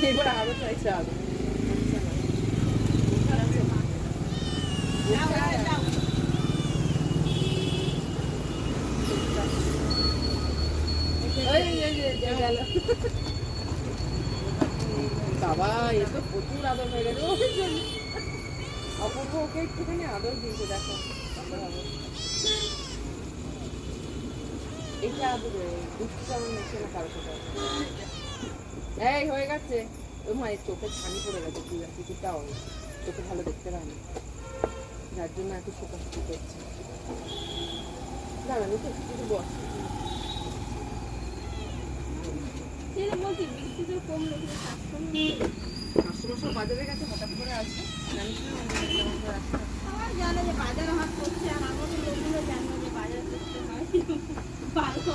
এবার আরো চাইছে আরো বাবা এ তো প্রচুর আদর হয়ে গেছে অপূর্ব ওকে একটুখানি আদর দিয়েছে দেখো এটা আদর দুঃখ কেমন মেশে না কারো সাথে এই হয়ে গেছে ওই মায়ের চোখে ছানি পড়ে গেছে কিছুটাও চোখে ভালো দেখতে পায় না যার জন্য এত শোকাশুকি করছে দাঁড়ানো তো একটু বস কাস্টমার সব বাজারে গেছে হঠাৎ করে আসবে জানিস না জানে যে বাজারে হাত